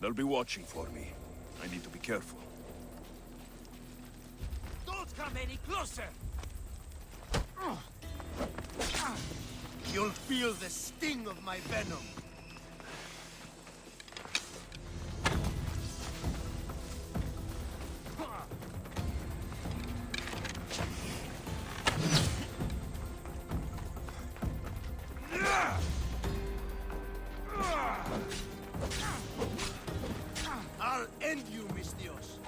They'll be watching for me. I need to be careful. Don't come any closer! You'll feel the sting of my venom. I'll end you, mis Dios.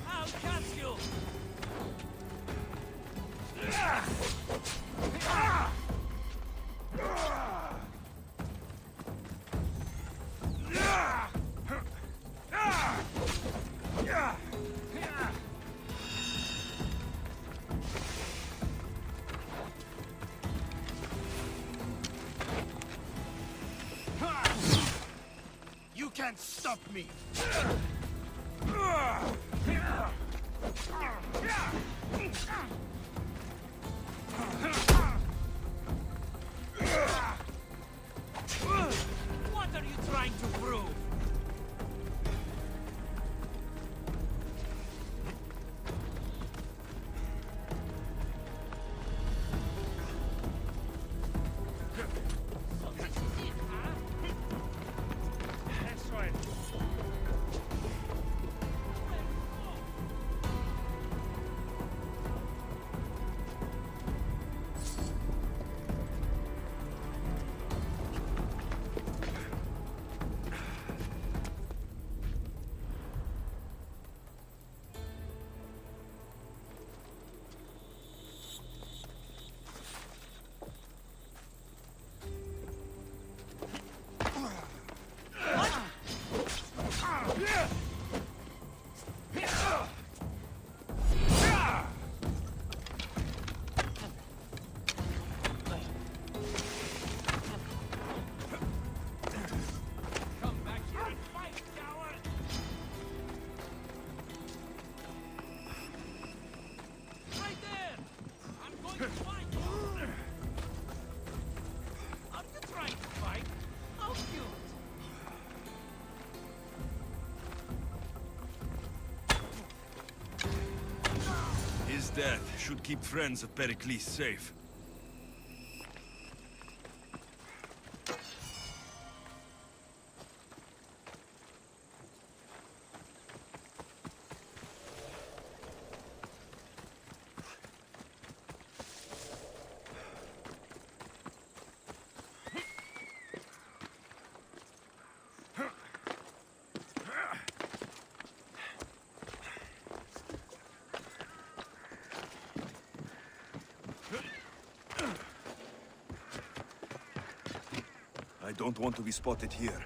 I'll catch you! You can't stop me. What are you trying to prove? So this is it, huh? That's right. Come back here and fight, coward! Right there! I'm going to find you! Are you trying to fight? How cute! His death should keep friends of Pericles safe. I don't want to be spotted here.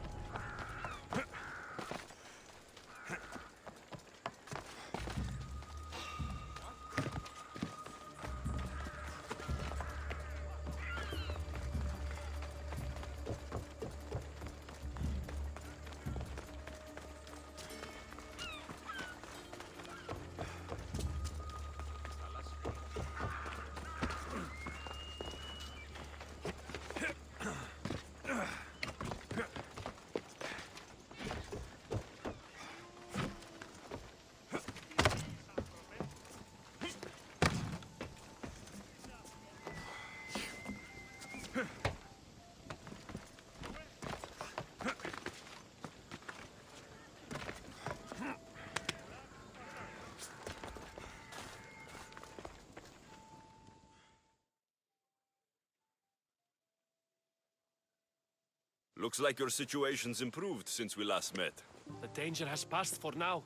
Looks like your situation's improved since we last met. The danger has passed for now.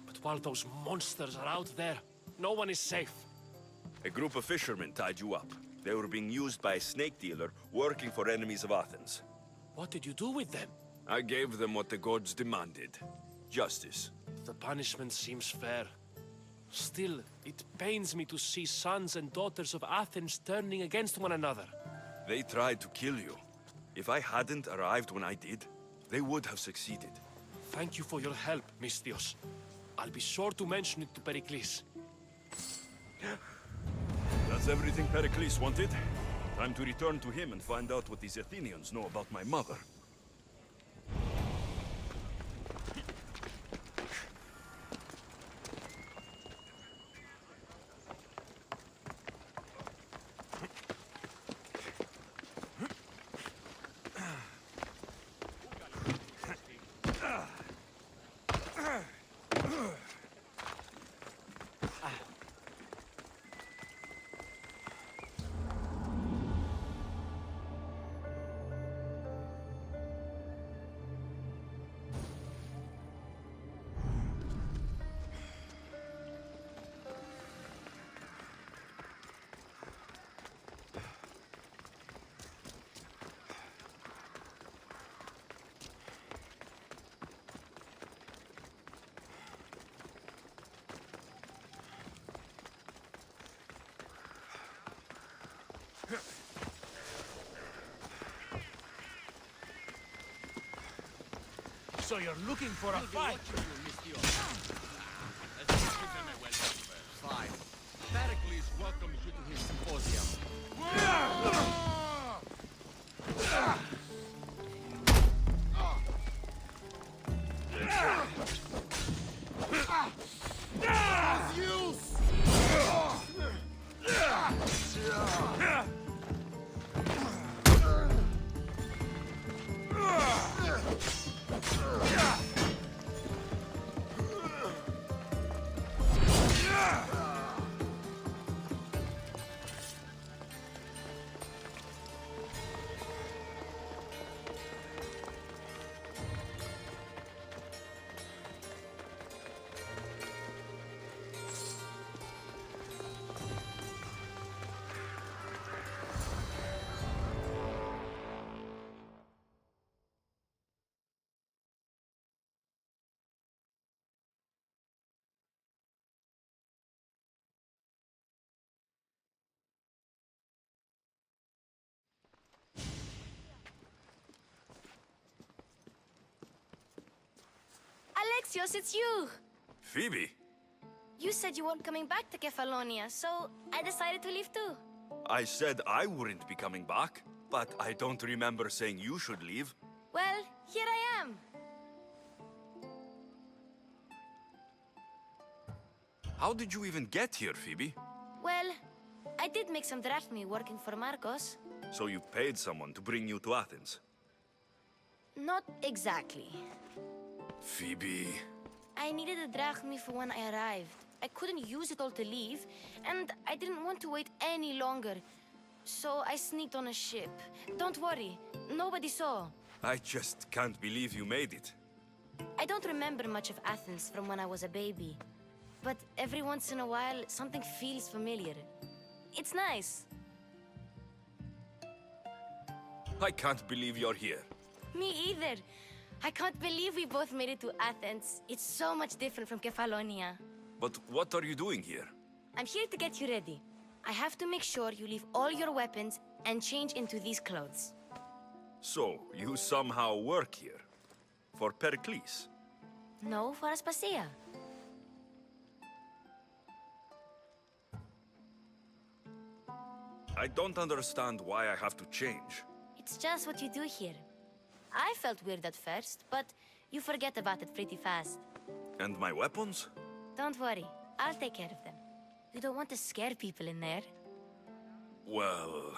But while those monsters are out there, no one is safe. A group of fishermen tied you up. They were being used by a snake dealer working for enemies of Athens. What did you do with them? I gave them what the gods demanded. Justice. The punishment seems fair. Still, it pains me to see sons and daughters of Athens turning against one another. They tried to kill you. If I hadn't arrived when I did, they would have succeeded. Thank you for your help, Misthios. I'll be sure to mention it to Pericles. That's everything Pericles wanted. Time to return to him and find out what these Athenians know about my mother. So you're looking for a fight? Fine. Pericles welcomes you to his symposium. Alexios, it's you! Phoebe? You said you weren't coming back to Kefalonia, so I decided to leave too. I said I wouldn't be coming back, but I don't remember saying you should leave. Well, here I am. How did you even get here, Phoebe? Well, I did make some drachmi working for Marcos. So you paid someone to bring you to Athens? Not exactly. Phoebe... I needed a drachmi for when I arrived. I couldn't use it all to leave, and I didn't want to wait any longer. So I sneaked on a ship. Don't worry, nobody saw. I just can't believe you made it. I don't remember much of Athens from when I was a baby. But every once in a while, something feels familiar. It's nice. I can't believe you're here. Me either. I can't believe we both made it to Athens. It's so much different from Kefalonia. But what are you doing here? I'm here to get you ready. I have to make sure you leave all your weapons and change into these clothes. So, you somehow work here? For Pericles? No, for Aspasia. I don't understand why I have to change. It's just what you do here. I felt weird at first, but you forget about it pretty fast. And my weapons? Don't worry, I'll take care of them. You don't want to scare people in there. Well...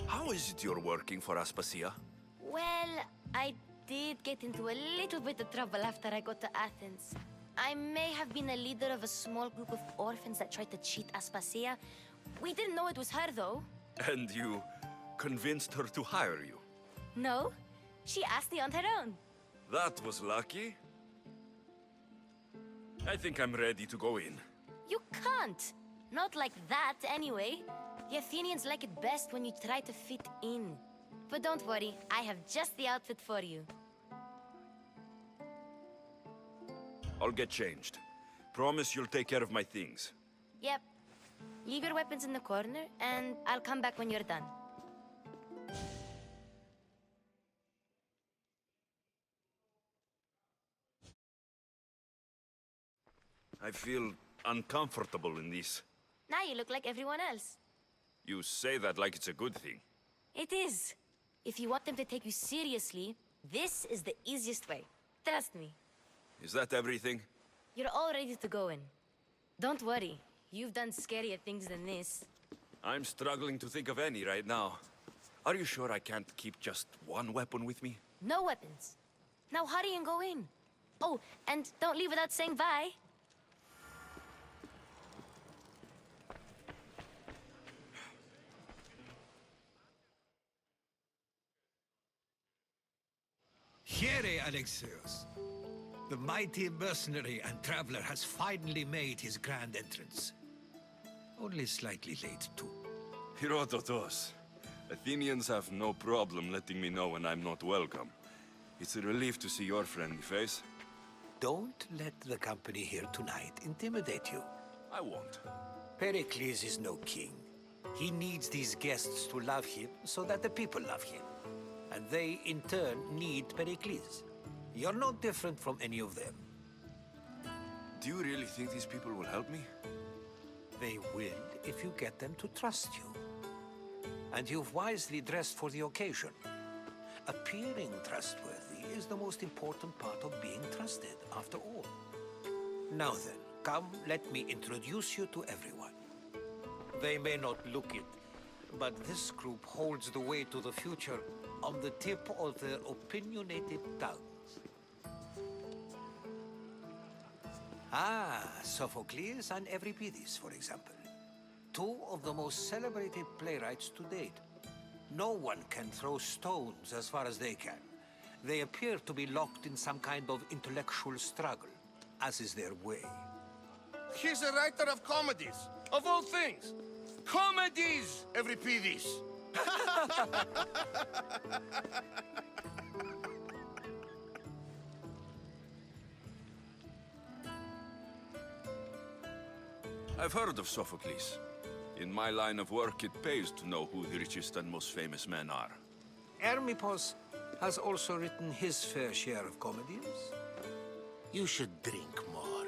How is it you're working for Aspasia? Well, I did get into a little bit of trouble after I got to Athens. I may have been a leader of a small group of orphans that tried to cheat Aspasia. We didn't know it was her, though. And you convinced her to hire you? No, she asked me on her own. That was lucky. I think I'm ready to go in. You can't. Not like that, anyway. The Athenians like it best when you try to fit in. But don't worry, I have just the outfit for you. I'll get changed. Promise you'll take care of my things. Yep. Leave your weapons in the corner, and I'll come back when you're done. I feel uncomfortable in this. Now you look like everyone else. You say that like it's a good thing. It is. If you want them to take you seriously, this is the easiest way. Trust me. Is that everything? You're all ready to go in. Don't worry. You've done scarier things than this. I'm struggling to think of any right now. Are you sure I can't keep just one weapon with me? No weapons. Now hurry and go in. Oh, and don't leave without saying bye. Here, Alexios. The mighty mercenary and traveler has finally made his grand entrance. Only slightly late, too. Herodotos. Athenians have no problem letting me know when I'm not welcome. It's a relief to see your friendly face. Don't let the company here tonight intimidate you. I won't. Pericles is no king. He needs these guests to love him so that the people love him. And they, in turn, need Pericles. You're no different from any of them. Do you really think these people will help me? They will if you get them to trust you. And you've wisely dressed for the occasion. Appearing trustworthy is the most important part of being trusted, after all. Now then, come, let me introduce you to everyone. They may not look it, but this group holds the way to the future on the tip of their opinionated tongues. Sophocles and Euripides, for example. Two of the most celebrated playwrights to date. No one can throw stones as far as they can. They appear to be locked in some kind of intellectual struggle, as is their way. He's a writer of comedies, of all things. Comedies, Euripides. I've heard of Sophocles. In my line of work, it pays to know who the richest and most famous men are. Hermippos has also written his fair share of comedies. You should drink more.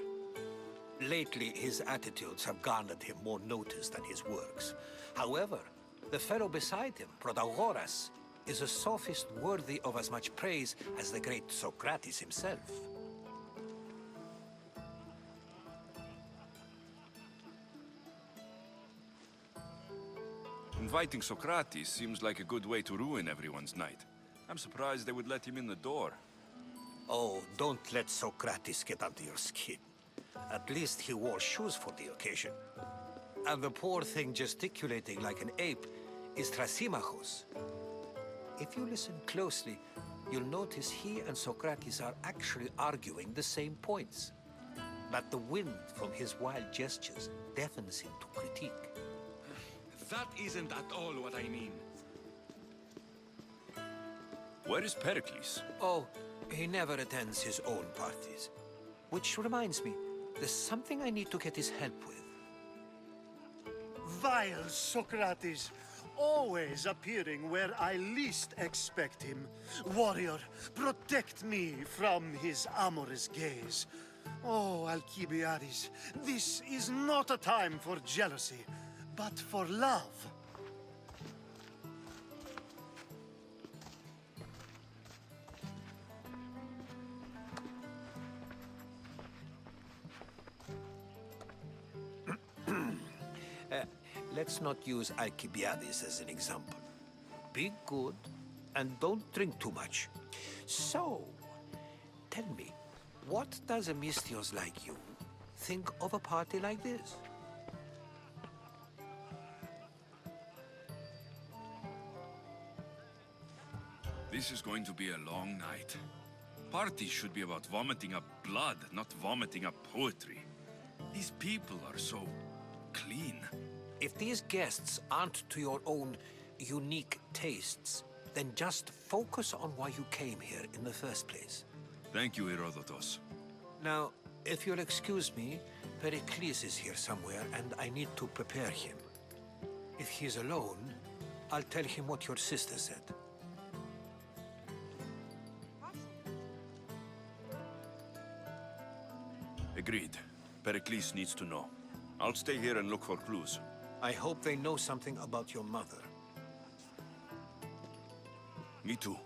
Lately, his attitudes have garnered him more notice than his works. However, the fellow beside him, Protagoras, is a sophist worthy of as much praise as the great Socrates himself. Inviting Socrates seems like a good way to ruin everyone's night. I'm surprised they would let him in the door. Oh, don't let Socrates get under your skin. At least he wore shoes for the occasion. And the poor thing gesticulating like an ape is Thrasymachos. If you listen closely, you'll notice he and Socrates are actually arguing the same points. But the wind from his wild gestures deafens him to critique. That isn't at all what I mean. Where is Pericles? Oh, he never attends his own parties. Which reminds me, there's something I need to get his help with. Vile Socrates, always appearing where I least expect him. Warrior, protect me from his amorous gaze. Oh, Alcibiades, this is not a time for jealousy, but for love. Let's not use Alcibiades as an example. Be good, and don't drink too much. So, tell me, what does a Misthios like you think of a party like this? This is going to be a long night. Parties should be about vomiting up blood, not vomiting up poetry. These people are so clean. If these guests aren't to your own unique tastes, then just focus on why you came here in the first place. Thank you, Herodotus. Now, if you'll excuse me, Pericles is here somewhere, and I need to prepare him. If he's alone, I'll tell him what your sister said. Agreed. Pericles needs to know. I'll stay here and look for clues. I hope they know something about your mother. Me too.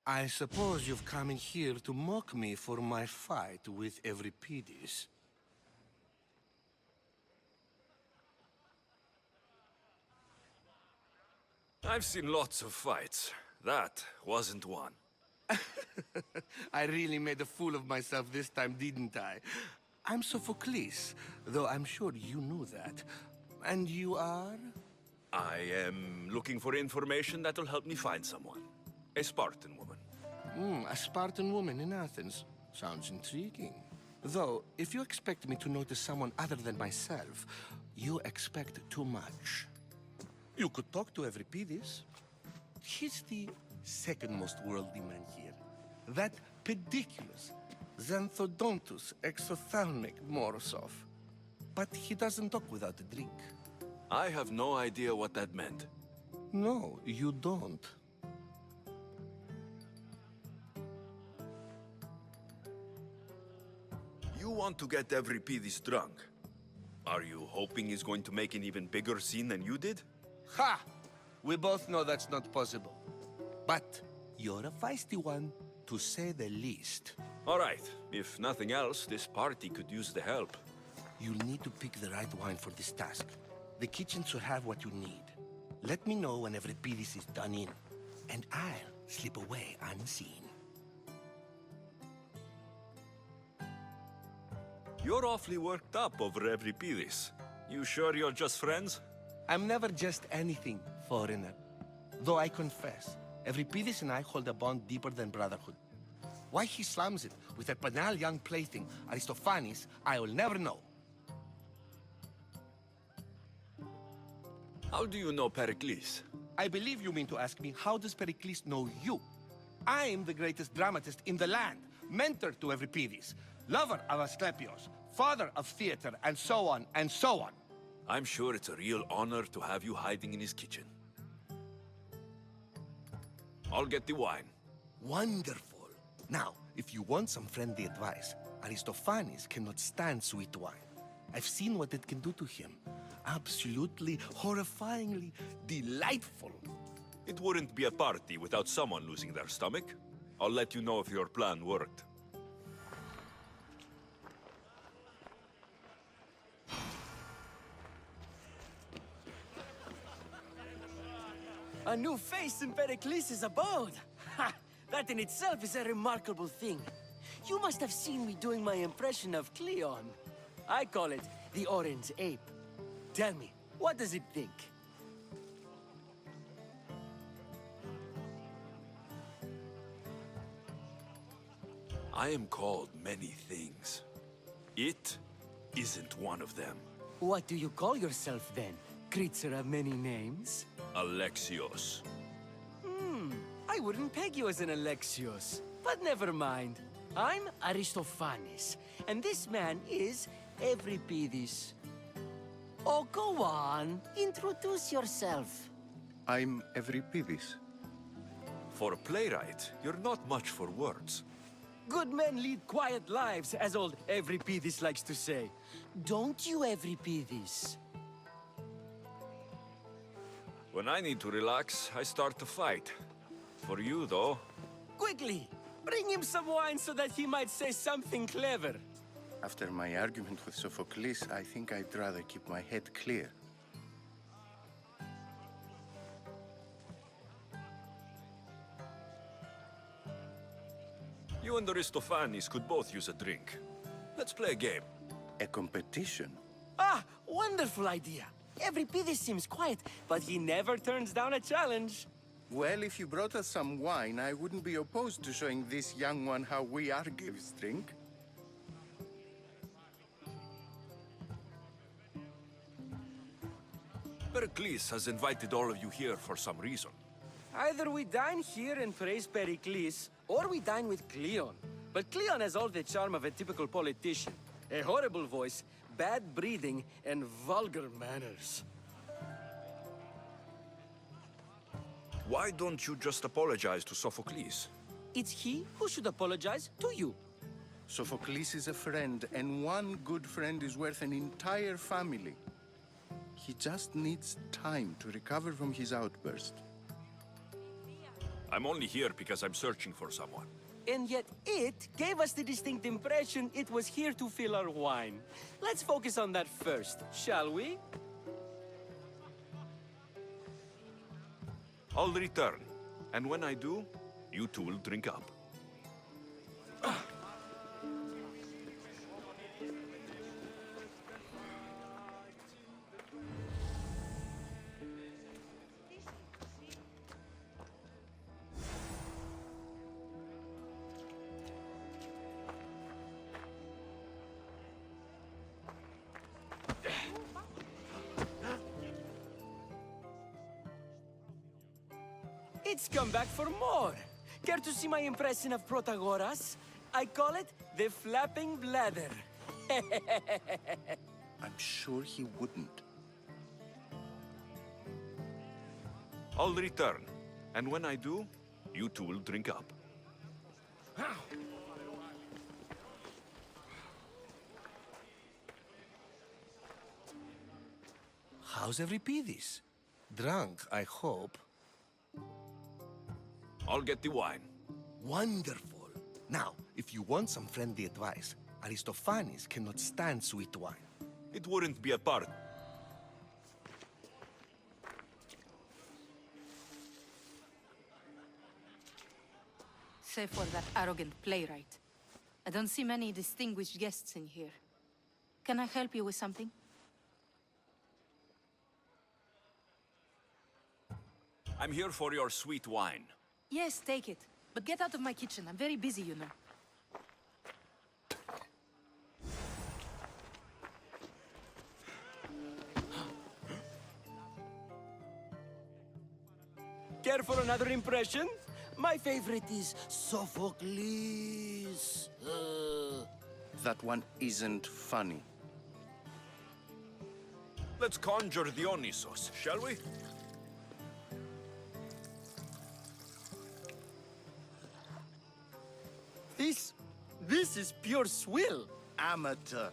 I suppose you've come in here to mock me for my fight with Euripides. I've seen lots of fights. That wasn't one. I really made a fool of myself this time, didn't I? I'm Sophocles, though I'm sure you knew that. And you are? I am looking for information that'll help me find someone. A Spartan woman. A Spartan woman in Athens. Sounds intriguing. Though, if you expect me to notice someone other than myself, you expect too much. You could talk to Euripides. He's the second most worldly man here. That pediculous, xanthodontus exophthalmic Morosov. But he doesn't talk without a drink. I have no idea what that meant. No, you don't. You want to get Euripides drunk. Are you hoping he's going to make an even bigger scene than you did? Ha! We both know that's not possible. But you're a feisty one, to say the least. All right. If nothing else, this party could use the help. You'll need to pick the right wine for this task. The kitchen should have what you need. Let me know when Euripides is done in, and I'll slip away unseen. You're awfully worked up over Euripides. You sure you're just friends? I'm never just anything, foreigner. Though I confess, Euripides and I hold a bond deeper than brotherhood. Why he slams it with that banal young plaything, Aristophanes, I will never know. How do you know Pericles? I believe you mean to ask me, how does Pericles know you? I'm the greatest dramatist in the land, mentor to Euripides, lover of Asclepios, father of theater, and so on, and so on. I'm sure it's a real honor to have you hiding in his kitchen. I'll get the wine. Wonderful. Now, if you want some friendly advice, Aristophanes cannot stand sweet wine. I've seen what it can do to him. Absolutely, horrifyingly delightful. It wouldn't be a party without someone losing their stomach. I'll let you know if your plan worked. A new face in Pericles' abode! Ha! That in itself is a remarkable thing. You must have seen me doing my impression of Cleon. I call it the Orange Ape. Tell me, what does it think? I am called many things. It isn't one of them. What do you call yourself then? Creature of many names? Alexios. I wouldn't peg you as an Alexios. But never mind. I'm Aristophanes, and this man is Euripides. Oh, go on. Introduce yourself. I'm Euripides. For a playwright, you're not much for words. Good men lead quiet lives, as old Euripides likes to say. Don't you, Euripides? When I need to relax, I start to fight. For you, though, Quickly! Bring him some wine so that he might say something clever. After my argument with Sophocles, I think I'd rather keep my head clear. you and Aristophanes could both use a drink. Let's play a game. A competition? Ah, wonderful idea. Euripides seems quiet, but he never turns down a challenge. Well, if you brought us some wine, I wouldn't be opposed to showing this young one how we Argives drink. Pericles has invited all of you here for some reason. Either we dine here and praise Pericles, or we dine with Cleon. But Cleon has all the charm of a typical politician. A horrible voice, bad breeding, and vulgar manners. Why don't you just apologize to Sophocles? It's he who should apologize to you. Sophocles is a friend, and one good friend is worth an entire family. He just needs time to recover from his outburst. I'm only here because I'm searching for someone. And yet it gave us the distinct impression it was here to fill our wine. Let's focus on that first, shall we? I'll return, and when I do, you two will drink up. It's come back for more. Care to see my impression of Protagoras? I call it the flapping bladder. I'm sure he wouldn't. I'll return, and when I do, you two will drink up. How's Euripides? Drunk, I hope. I'll get the wine. Wonderful. Now, if you want some friendly advice, Aristophanes cannot stand sweet wine. It wouldn't be a part. Save for that arrogant playwright. I don't see many distinguished guests in here. Can I help you with something? I'm here for your sweet wine. Yes, take it. But get out of my kitchen. I'm very busy, you know. Care for another impression? My favorite is Sophocles. That one isn't funny. Let's conjure Dionysos, shall we? This is pure swill. Amateur.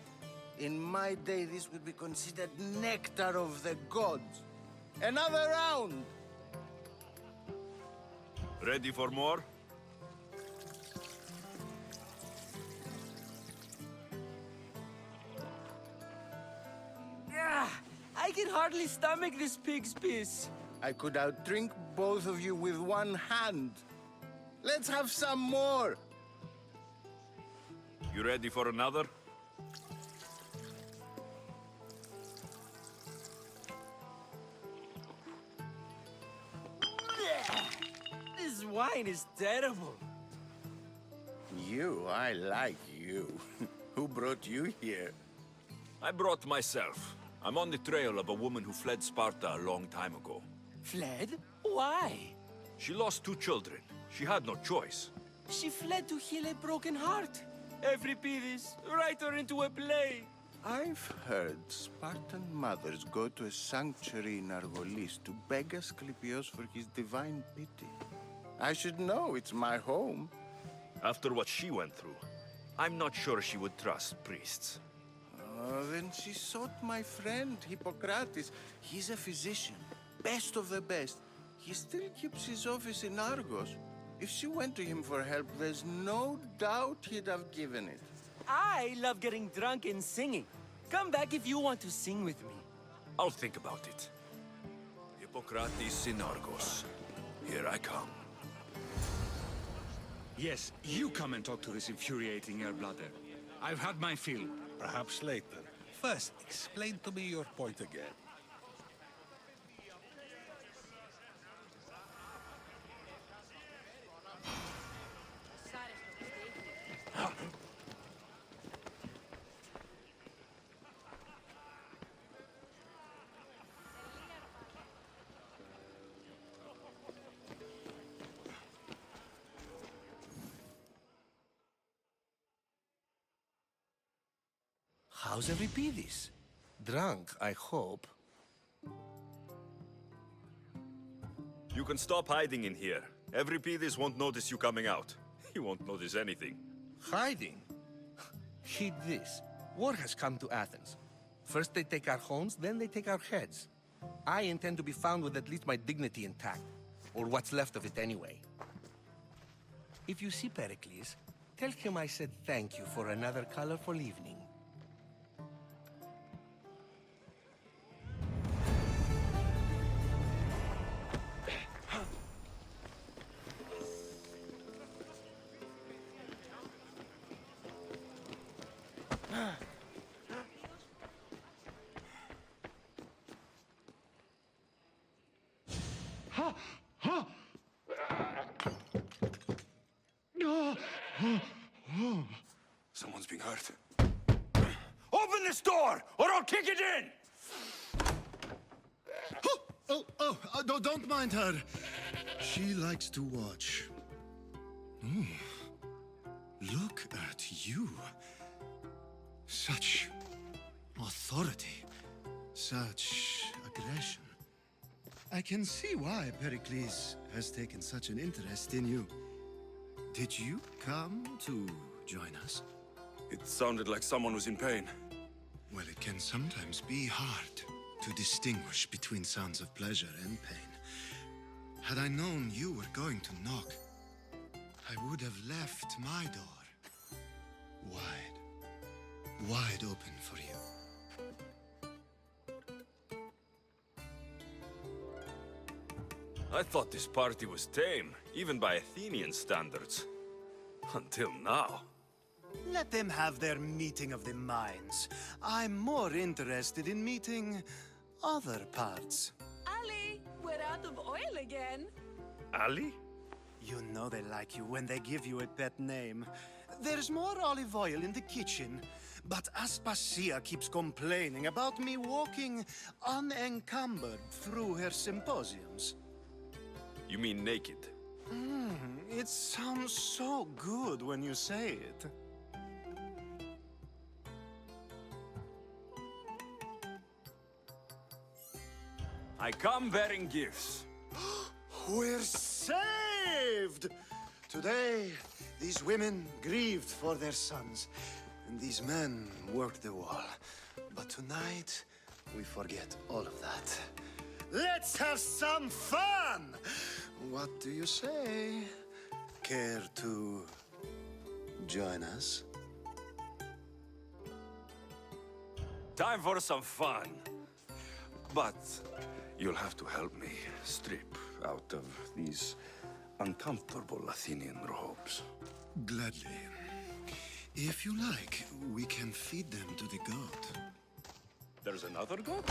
In my day, this would be considered nectar of the gods. Another round! Ready for more? I can hardly stomach this pig's piss. I could outdrink both of you with one hand. Let's have some more! You ready for another? This wine is terrible. You, I like you. Who brought you here? I brought myself. I'm on the trail of a woman who fled Sparta a long time ago. Fled? Why? She lost 2 children. She had no choice. She fled to heal a broken heart. Euripides, write her into a play. I've heard Spartan mothers go to a sanctuary in Argolis to beg Asclepios for his divine pity. I should know, it's my home. After what she went through, I'm not sure she would trust priests. Then she sought my friend, Hippocrates. He's a physician. best of the best. He still keeps his office in Argos. If she went to him for help, there's no doubt he'd have given it. I love getting drunk and singing. Come back if you want to sing with me. I'll think about it. Hippocrates in Argos. Here I come. Yes, you come and talk to this infuriating airbladder. I've had my fill. Perhaps later. First, explain to me your point again. How's Euripides? Drunk, I hope. You can stop hiding in here. Euripides won't notice you coming out. He won't notice anything. Hiding? Heed this. War has come to Athens. First they take our homes, then they take our heads. I intend to be found with at least my dignity intact. Or what's left of it anyway. If you see Pericles, tell him I said thank you for another colorful evening. Someone's being hurt. Open this door, or I'll kick it in! Don't mind her. She likes to watch. Oh, look at you. Such authority, such aggression. I can see why Pericles has taken such an interest in you. Did you come to join us? It sounded like someone was in pain. Well, it can sometimes be hard to distinguish between sounds of pleasure and pain. Had I known you were going to knock, I would have left my door wide open for you. I thought this party was tame, even by Athenian standards. Until now. Let them have their meeting of the minds. I'm more interested in meeting other parts. Ali, we're out of oil again. Ali? You know they like you when they give you a pet name. There's more olive oil in the kitchen, but Aspasia keeps complaining about me walking unencumbered through her symposiums. You mean naked? It sounds so good when you say it. I come bearing gifts. We're saved! Today, these women grieved for their sons, and these men worked the wall. But tonight, we forget all of that. Let's have some fun! What do you say? Care to join us? Time for some fun. But you'll have to help me strip out of these uncomfortable Athenian robes. Gladly. If you like, we can feed them to the goat. There's another goat?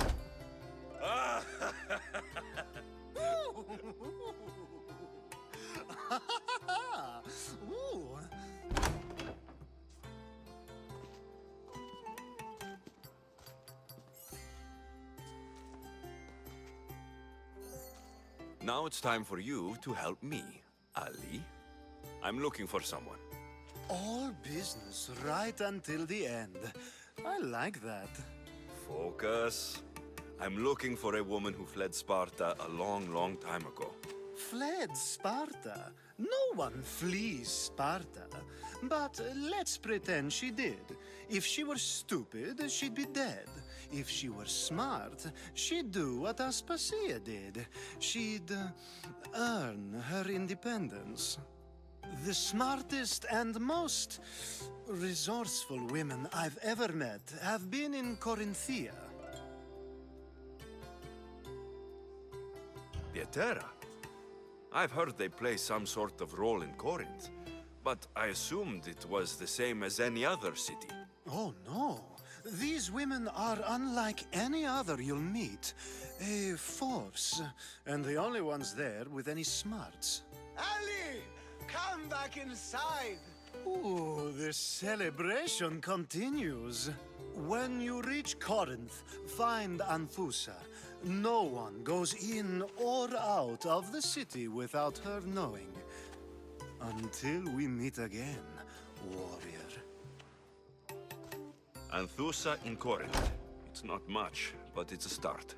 Ooh. Now it's time for you to help me, Ali. I'm looking for someone. All business right until the end. I like that. Focus. I'm looking for a woman who fled Sparta a long, long time ago. Fled Sparta? No one flees Sparta. But let's pretend she did. If she were stupid, she'd be dead. If she were smart, she'd do what Aspasia did. She'd earn her independence. The smartest and most resourceful women I've ever met have been in Corinthia. The Etera? I've heard they play some sort of role in Corinth, but I assumed it was the same as any other city. Oh, no. These women are unlike any other you'll meet. A force, and the only ones there with any smarts. Ali! Come back inside! Ooh, the celebration continues. When you reach Corinth, find Anthusa. No one goes in or out of the city without her knowing. Until we meet again, warrior. Anthusa in Corinth. It's not much, but it's a start.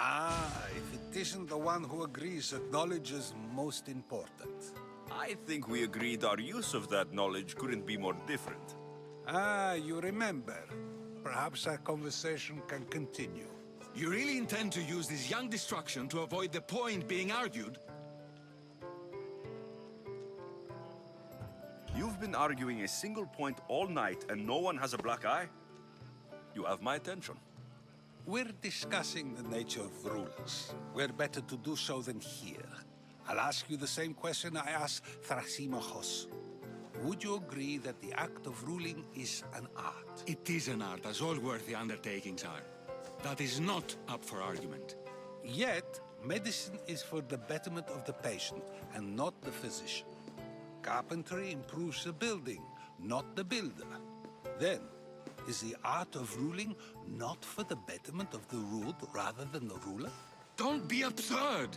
Ah, if it isn't the one who agrees that knowledge is most important. I think we agreed our use of that knowledge couldn't be more different. Ah, you remember. Perhaps our conversation can continue. You really intend to use this young destruction to avoid the point being argued? You've been arguing a single point all night and no one has a black eye? You have my attention. We're discussing the nature of rulers. Where better to do so than here? I'll ask you the same question I asked Thrasymachos. Would you agree that the act of ruling is an art? It is an art, as all worthy undertakings are. That is not up for argument. Yet, medicine is for the betterment of the patient and not the physician. Carpentry improves the building, not the builder. Then, is the art of ruling not for the betterment of the ruled rather than the ruler? Don't be absurd!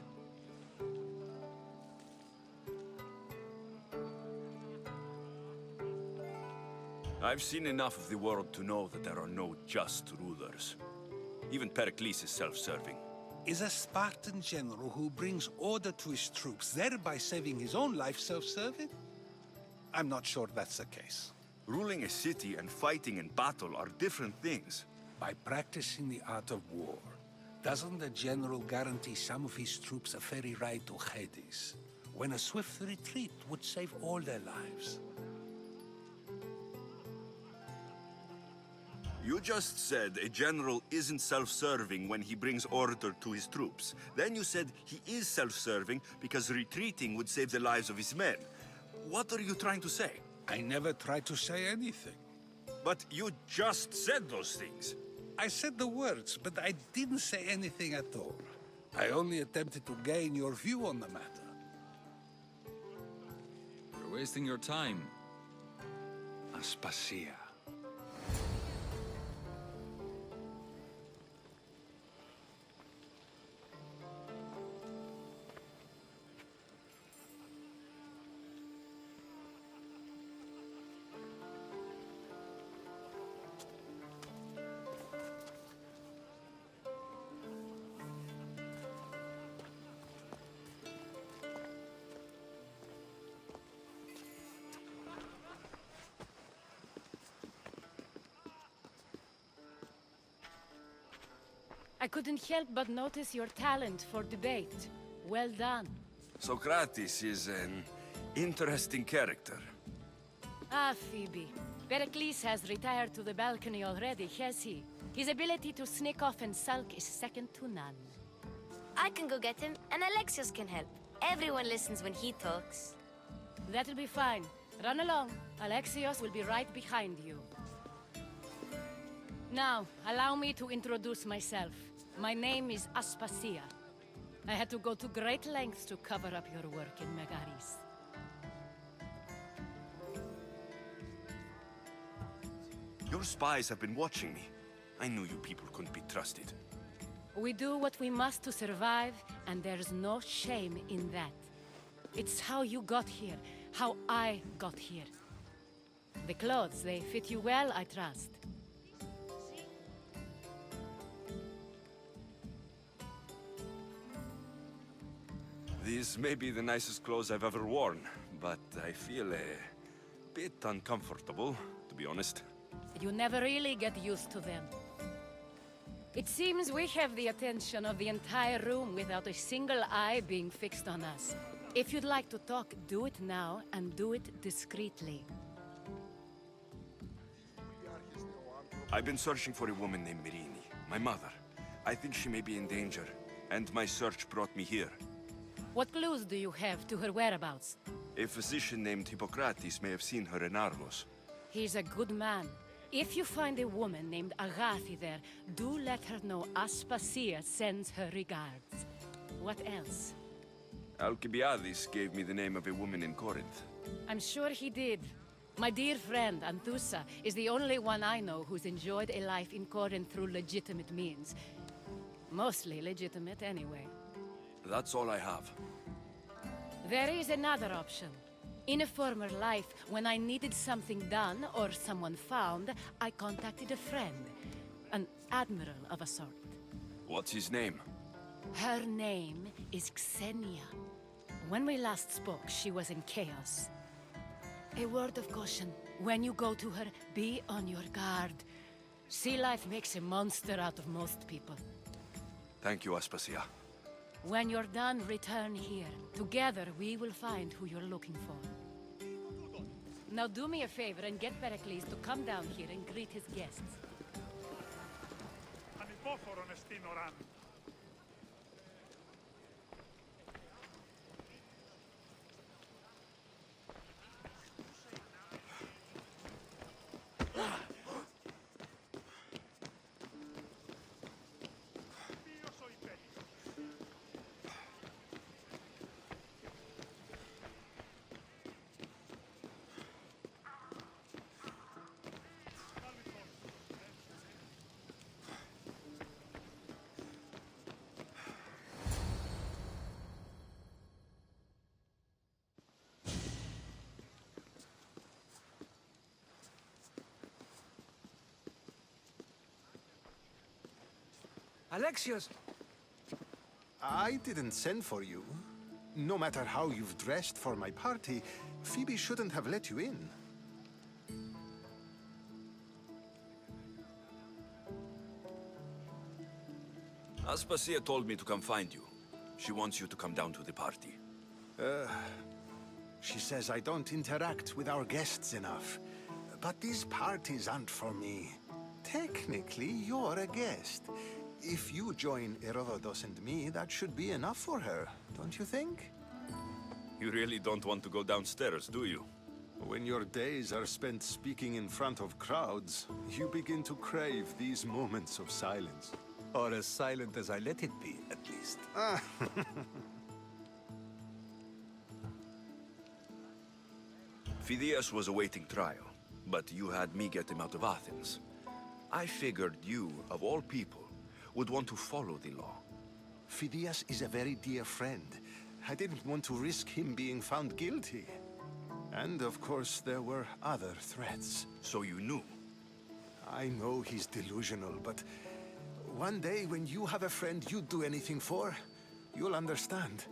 I've seen enough of the world to know that there are no just rulers. Even Pericles is self-serving. Is a Spartan general who brings order to his troops, thereby saving his own life, self-serving? I'm not sure that's the case. Ruling a city and fighting in battle are different things. By practicing the art of war, doesn't the general guarantee some of his troops a ferry ride to Hades, when a swift retreat would save all their lives? You just said a general isn't self-serving when he brings order to his troops. Then you said he is self-serving because retreating would save the lives of his men. What are you trying to say? I never tried to say anything. But you just said those things. I said the words, but I didn't say anything at all. I only attempted to gain your view on the matter. You're wasting your time. Aspasia. I couldn't help but notice your talent for debate. Well done. Socrates is an interesting character. Ah, Phoebe. Pericles has retired to the balcony already, has he? His ability to sneak off and sulk is second to none. I can go get him, and Alexios can help. Everyone listens when he talks. That'll be fine. Run along. Alexios will be right behind you. Now, allow me to introduce myself. My name is Aspasia. I had to go to great lengths to cover up your work in Megaris. Your spies have been watching me. I knew you people couldn't be trusted. We do what we must to survive, and there's no shame in that. It's how you got here, how I got here. The clothes, they fit you well, I trust. These may be the nicest clothes I've ever worn, but I feel a bit uncomfortable, to be honest. You never really get used to them. It seems we have the attention of the entire room without a single eye being fixed on us. If you'd like to talk, do it now, and do it discreetly. I've been searching for a woman named Mirini, my mother. I think she may be in danger, and my search brought me here. What clues do you have to her whereabouts? A physician named Hippocrates may have seen her in Argos. He's a good man. If you find a woman named Agathi there, do let her know Aspasia sends her regards. What else? Alcibiades gave me the name of a woman in Corinth. I'm sure he did. My dear friend, Anthusa, is the only one I know who's enjoyed a life in Corinth through legitimate means. Mostly legitimate, anyway. That's all I have. There is another option. In a former life, when I needed something done or someone found, I contacted a friend. An admiral of a sort. What's his name? Her name is Xenia. When we last spoke, she was in chaos. A word of caution. When you go to her, be on your guard. Sea life makes a monster out of most people. Thank you, Aspasia. When you're done, return here. Together, we will find who you're looking for. Now do me a favor and get Pericles to come down here and greet his guests. Alexios! I didn't send for you. No matter how you've dressed for my party, Phoebe shouldn't have let you in. Aspasia told me to come find you. She wants you to come down to the party. She says I don't interact with our guests enough. But these parties aren't for me. Technically, you're a guest. If you join Herodotus and me, that should be enough for her, don't you think? You really don't want to go downstairs, do you? When your days are spent speaking in front of crowds, you begin to crave these moments of silence. Or as silent as I let it be, at least. Phidias was awaiting trial, but you had me get him out of Athens. I figured you, of all people, would want to follow the law. Phidias is a very dear friend. I didn't want to risk him being found guilty. And of course, there were other threats. So you knew? I know he's delusional, but one day when you have a friend you'd do anything for, you'll understand.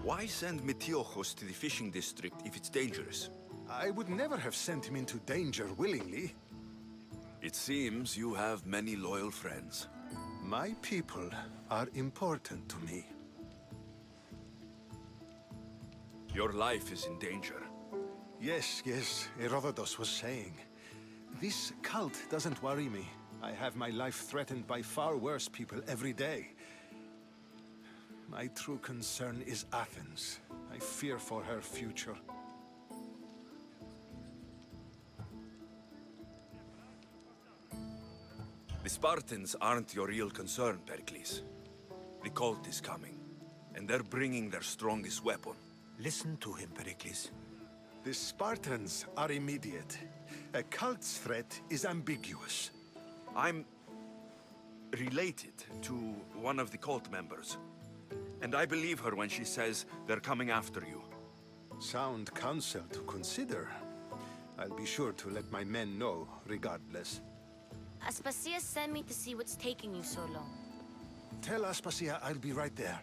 Why send Metiochos to the fishing district if it's dangerous? I would never have sent him into danger willingly. It seems you have many loyal friends. My people are important to me. Your life is in danger. Yes, Herodotus was saying. This cult doesn't worry me. I have my life threatened by far worse people every day. My true concern is Athens. I fear for her future. The Spartans aren't your real concern, Pericles. The cult is coming, and they're bringing their strongest weapon. Listen to him, Pericles. The Spartans are immediate. A cult's threat is ambiguous. I'm related to one of the cult members, and I believe her when she says they're coming after you. Sound counsel to consider. I'll be sure to let my men know, regardless. Aspasia sent me to see what's taking you so long. Tell Aspasia I'll be right there.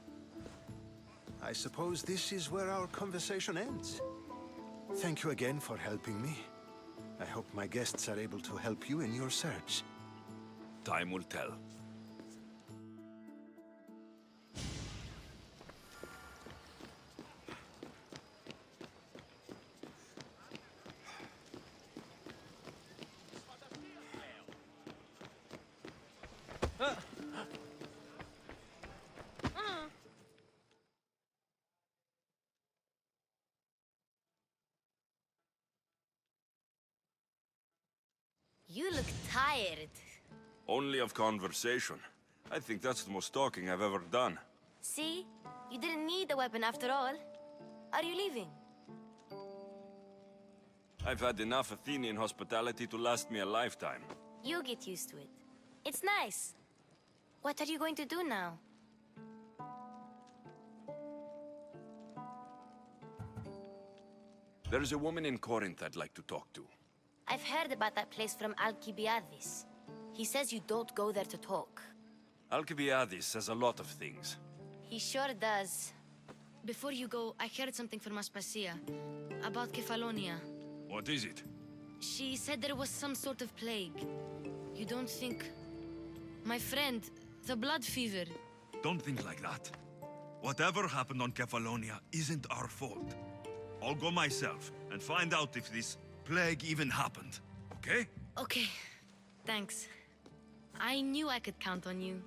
I suppose this is where our conversation ends. Thank you again for helping me. I hope my guests are able to help you in your search. Time will tell. You look tired. Only of conversation. I think that's the most talking I've ever done. See? You didn't need the weapon after all. Are you leaving? I've had enough Athenian hospitality to last me a lifetime. You'll get used to it. It's nice. What are you going to do now? There's a woman in Corinth I'd like to talk to. I've heard about that place from Alcibiades. He says you don't go there to talk. Alcibiades says a lot of things. He sure does. Before you go, I heard something from Aspasia about Kefalonia. What is it? She said there was some sort of plague. You don't think... My friend, the blood fever. Don't think like that. Whatever happened on Kefalonia isn't our fault. I'll go myself and find out if this plague even happened, okay? Okay, thanks. I knew I could count on you.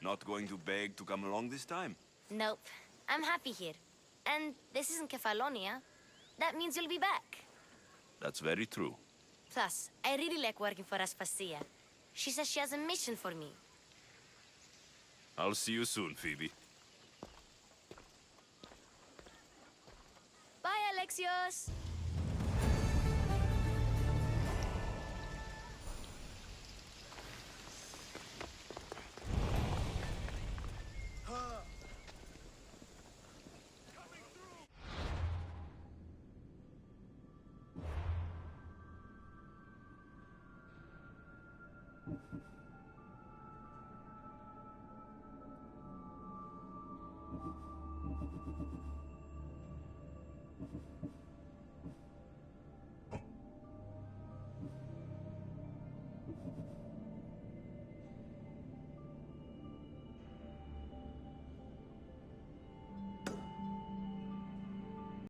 Not going to beg to come along this time? Nope. I'm happy here. And this isn't Kefalonia. That means you'll be back. That's very true. Plus, I really like working for Aspasia. She says she has a mission for me. I'll see you soon, Phoebe. Bye, Alexios!